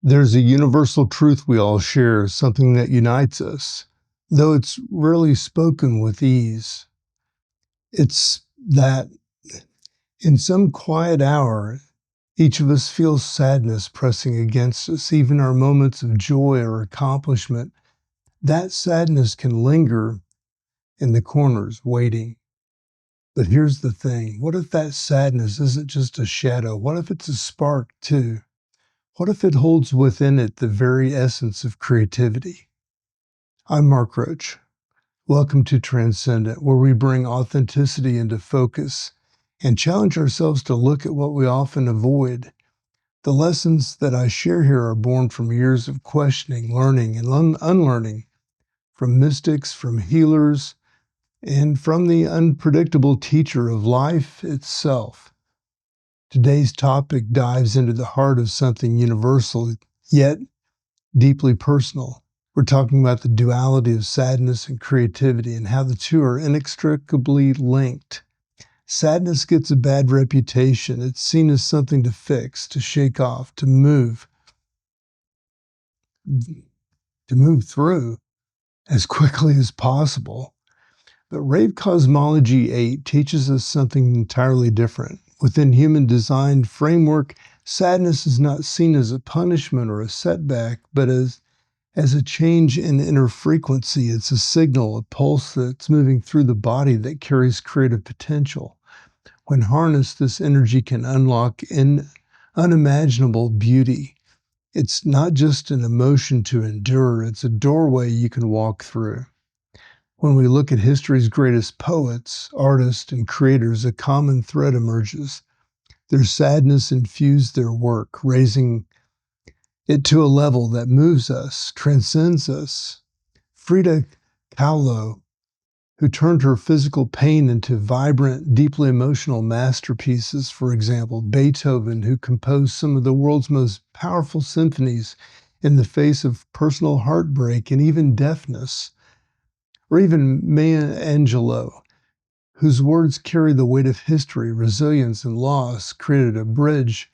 There's a universal truth we all share, something that unites us, though it's rarely spoken with ease. It's that in some quiet hour, each of us feels sadness pressing against us, even our moments of joy or accomplishment. That sadness can linger in the corners, waiting. But here's the thing. What if that sadness isn't just a shadow? What if it's a spark, too? What if it holds within it the very essence of creativity? I'm Mark Roach. Welcome to Transcendent, where we bring authenticity into focus and challenge ourselves to look at what we often avoid. The lessons that I share here are born from years of questioning, learning, and unlearning, from mystics, from healers, and from the unpredictable teacher of life itself. Today's topic dives into the heart of something universal, yet deeply personal. We're talking about the duality of sadness and creativity and how the two are inextricably linked. Sadness gets a bad reputation. It's seen as something to fix, to shake off, to move through as quickly as possible. But Rave Cosmology VIII teaches us something entirely different. Within human design framework, sadness is not seen as a punishment or a setback, but as a change in inner frequency. It's a signal, a pulse that's moving through the body that carries creative potential. When harnessed, this energy can unlock unimaginable beauty. It's not just an emotion to endure, it's a doorway you can walk through. When we look at history's greatest poets, artists, and creators, a common thread emerges. Their sadness infused their work, raising it to a level that moves us, transcends us. Frida Kahlo, who turned her physical pain into vibrant, deeply emotional masterpieces, for example, Beethoven, who composed some of the world's most powerful symphonies in the face of personal heartbreak and even deafness, or even Maya Angelou, whose words carry the weight of history, resilience, and loss, created a bridge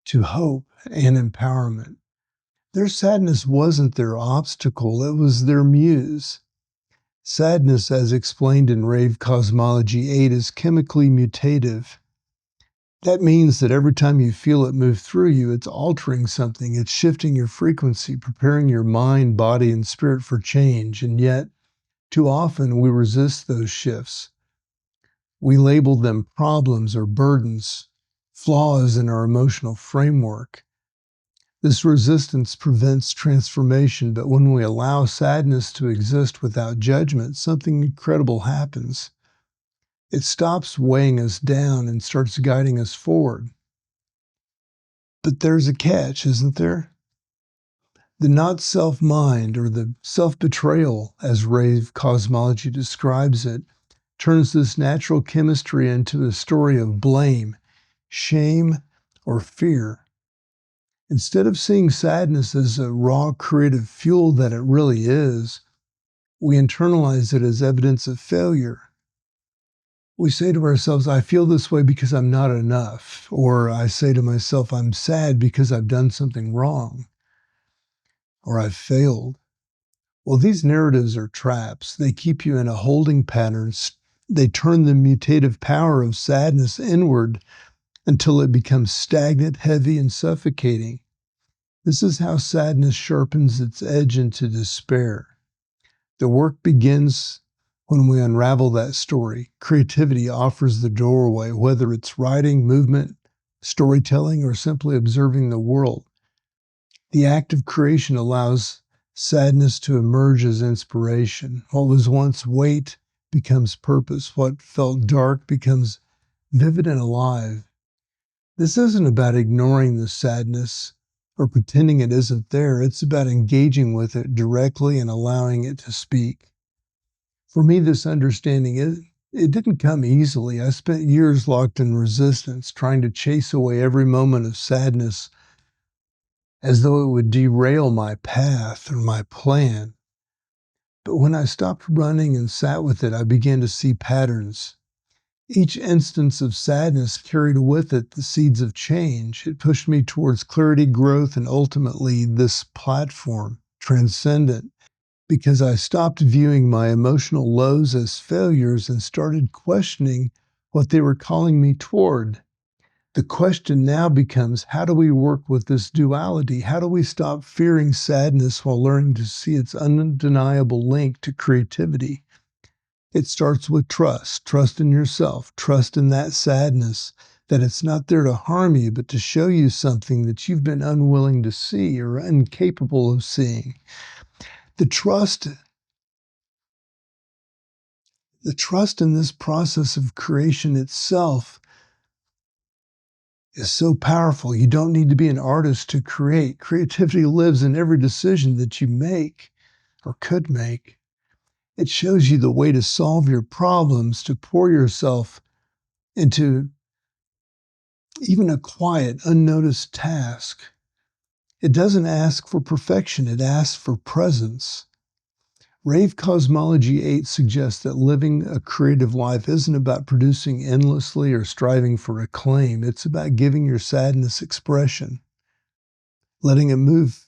to hope and empowerment. Their sadness wasn't their obstacle, it was their muse. Sadness, as explained in Rave Cosmology VIII, is chemically mutative. That means that every time you feel it move through you, it's altering something, it's shifting your frequency, preparing your mind, body, and spirit for change, and yet, too often we resist those shifts. We label them problems or burdens, flaws in our emotional framework. This resistance prevents transformation, but when we allow sadness to exist without judgment, something incredible happens. It stops weighing us down and starts guiding us forward. But there's a catch, isn't there? The not-self mind, or the self-betrayal, as Rave Cosmology describes it, turns this natural chemistry into a story of blame, shame, or fear. Instead of seeing sadness as a raw creative fuel that it really is, we internalize it as evidence of failure. We say to ourselves, I feel this way because I'm not enough. Or I say to myself, I'm sad because I've done something wrong. Or I've failed. Well, these narratives are traps. They keep you in a holding pattern. They turn the mutative power of sadness inward until it becomes stagnant, heavy, and suffocating. This is how sadness sharpens its edge into despair. The work begins when we unravel that story. Creativity offers the doorway, whether it's writing, movement, storytelling, or simply observing the world. The act of creation allows sadness to emerge as inspiration. What was once weight becomes purpose. What felt dark becomes vivid and alive. This isn't about ignoring the sadness or pretending it isn't there. It's about engaging with it directly and allowing it to speak. For me, this understanding, it didn't come easily. I spent years locked in resistance, trying to chase away every moment of sadness as though it would derail my path or my plan. But when I stopped running and sat with it, I began to see patterns. Each instance of sadness carried with it the seeds of change. It pushed me towards clarity, growth, and ultimately this platform, Transcendent, because I stopped viewing my emotional lows as failures and started questioning what they were calling me toward. The question now becomes, how do we work with this duality? How do we stop fearing sadness while learning to see its undeniable link to creativity? It starts with trust in yourself, trust in that sadness, that it's not there to harm you, but to show you something that you've been unwilling to see or incapable of seeing. The trust The trust in this process of creation itself is so powerful. You don't need to be an artist to create. Creativity lives in every decision that you make or could make. It shows you the way to solve your problems, to pour yourself into even a quiet, unnoticed task. It doesn't ask for perfection, it asks for presence. Rave Cosmology VIII suggests that living a creative life isn't about producing endlessly or striving for acclaim. It's about giving your sadness expression, letting it move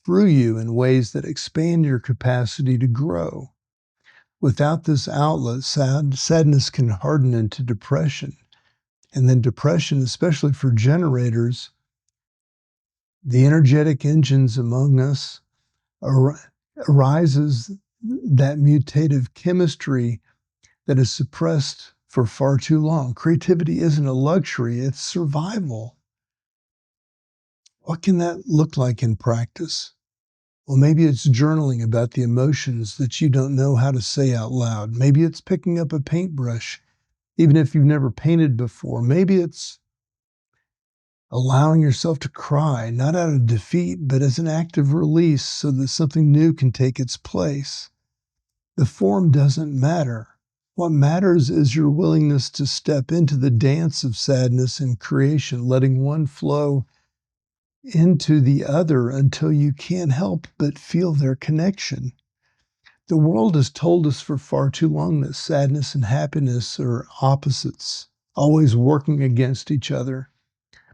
through you in ways that expand your capacity to grow. Without this outlet, sadness can harden into depression. And then depression, especially for generators, the energetic engines among us, arises that mutative chemistry that is suppressed for far too long. Creativity isn't a luxury, it's survival. What can that look like in practice? Well, maybe it's journaling about the emotions that you don't know how to say out loud. Maybe it's picking up a paintbrush, even if you've never painted before. Maybe it's allowing yourself to cry, not out of defeat, but as an act of release so that something new can take its place. The form doesn't matter. What matters is your willingness to step into the dance of sadness and creation, letting one flow into the other until you can't help but feel their connection. The world has told us for far too long that sadness and happiness are opposites, always working against each other,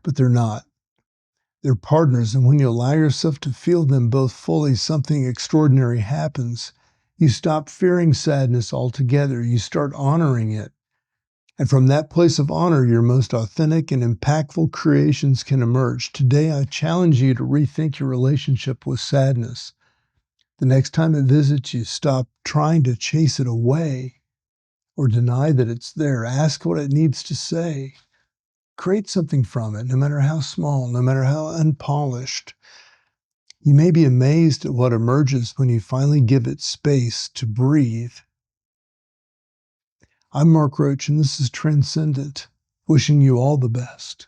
but they're not. They're partners, and when you allow yourself to feel them both fully, something extraordinary happens. You stop fearing sadness altogether. You start honoring it. And from that place of honor, your most authentic and impactful creations can emerge. Today, I challenge you to rethink your relationship with sadness. The next time it visits you, stop trying to chase it away or deny that it's there. Ask what it needs to say. Create something from it, no matter how small, no matter how unpolished. You may be amazed at what emerges when you finally give it space to breathe. I'm Mark Roach, and this is Transcendent, wishing you all the best.